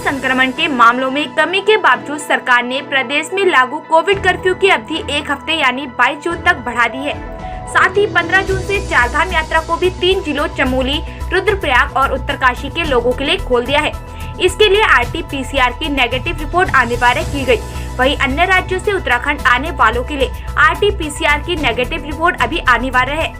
संक्रमण के मामलों में कमी के बावजूद सरकार ने प्रदेश में लागू कोविड कर्फ्यू की अवधि 1 हफ्ते यानी 22 जून तक बढ़ा दी है। साथ ही 15 जून से चारधाम यात्रा को भी 3 जिलों चमोली, रुद्रप्रयाग और उत्तरकाशी के लोगों के लिए खोल दिया है। इसके लिए RT-PCR की नेगेटिव रिपोर्ट अनिवार्य की गई। वहीं अन्य राज्यों से उत्तराखंड आने वालों के लिए RT-PCR की नेगेटिव रिपोर्ट अभी अनिवार्य है।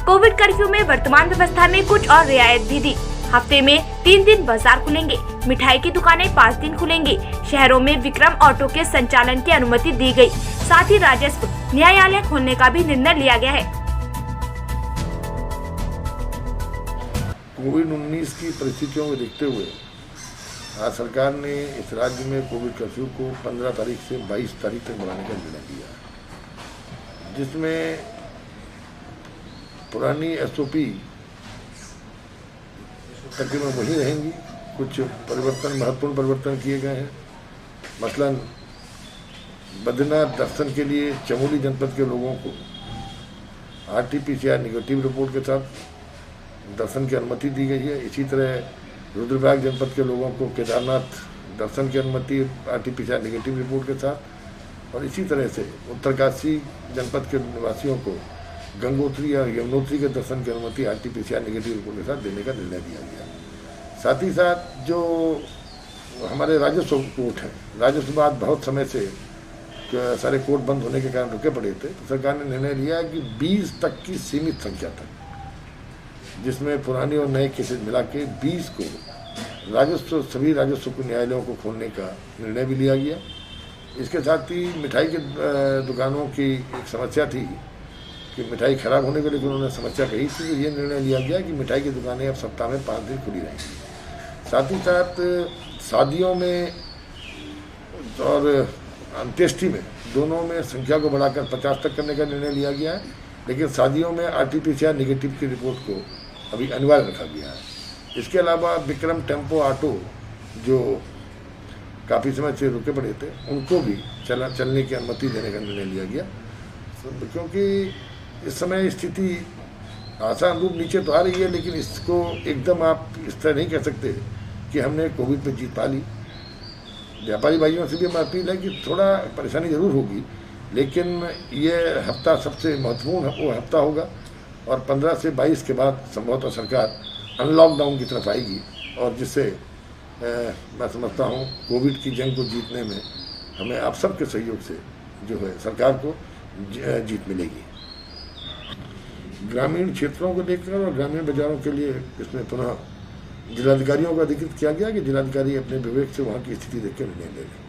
कोविड कर्फ्यू में वर्तमान व्यवस्था में कुछ और रियायत भी दी। हफ्ते में 3 दिन बाजार खुलेंगे, मिठाई की दुकानें 5 दिन खुलेंगी। शहरों में विक्रम ऑटो के संचालन की अनुमति दी गई। साथ ही राजस्व न्यायालय खोलने का भी निर्णय लिया गया है। कोविड-19 की परिस्थितियों को देखते हुए आज सरकार ने इस राज्य में कोविड कर्फ्यू को 15 तारीख से 22 तारीख तक बढ़ाने का निर्णय लिया, जिसमें पुरानी SOP तकरीबन वही रहेंगी। कुछ परिवर्तन, महत्वपूर्ण परिवर्तन किए गए हैं। मसलन बद्रीनाथ दर्शन के लिए चमोली जनपद के लोगों को RT-PCR नेगेटिव रिपोर्ट के साथ दर्शन की अनुमति दी गई है। इसी तरह रुद्रप्रयाग जनपद के लोगों को केदारनाथ दर्शन की अनुमति RT-PCR नेगेटिव रिपोर्ट के साथ, और इसी तरह से उत्तरकाशी जनपद के निवासियों को गंगोत्री या यमुनोत्री के दर्शन की अनुमति RT-PCR नेगेटिव रिपोर्ट के साथ देने का निर्णय लिया गया। साथ ही साथ जो हमारे राजस्व कोर्ट हैं, राजस्व बाद बहुत समय से सारे कोर्ट बंद होने के कारण रुके पड़े थे, तो सरकार ने निर्णय लिया कि 20 तक की सीमित संख्या तक, जिसमें पुराने और नए केसेस मिला के 20 को सभी राजस्व को न्यायालयों को खोलने का निर्णय भी लिया गया। इसके साथ ही मिठाई के दुकानों की एक समस्या थी कि मिठाई खराब होने को लेकर उन्होंने समस्या कही थी, तो ये निर्णय लिया गया कि मिठाई की दुकानें अब सप्ताह में 5 दिन खुली रहेंगी। साथ ही साथ शादियों में और अंत्येष्टि में दोनों में संख्या को बढ़ाकर 50 तक करने का निर्णय लिया गया है, लेकिन शादियों में RT-PCR नेगेटिव की रिपोर्ट को अभी अनिवार्य रखा गया है। इसके अलावा विक्रम टेम्पो ऑटो जो काफ़ी समय से रुके पड़े थे, उनको भी चलने की अनुमति देने का निर्णय लिया गया, क्योंकि इस समय स्थिति आसान रूप नीचे तो आ रही है, लेकिन इसको एकदम आप इस तरह नहीं कह सकते कि हमने कोविड पे जीत पा ली। व्यापारी भाइयों से भी हमारी अपील है कि थोड़ा परेशानी ज़रूर होगी, लेकिन ये हफ्ता सबसे महत्वपूर्ण वो हफ्ता होगा, और 15 से 22 के बाद संभवतः सरकार अनलॉकडाउन की तरफ आएगी, और जिससे मैं समझता हूँ कोविड की जंग को जीतने में हमें आप सबके सहयोग से जो है सरकार को जीत मिलेगी। ग्रामीण क्षेत्रों को लेकर और ग्रामीण बाजारों के लिए इसमें पुनः जिलाधिकारियों को अधिकृत किया गया कि जिलाधिकारी अपने विवेक से वहाँ की स्थिति देख कर निर्णय ले लें।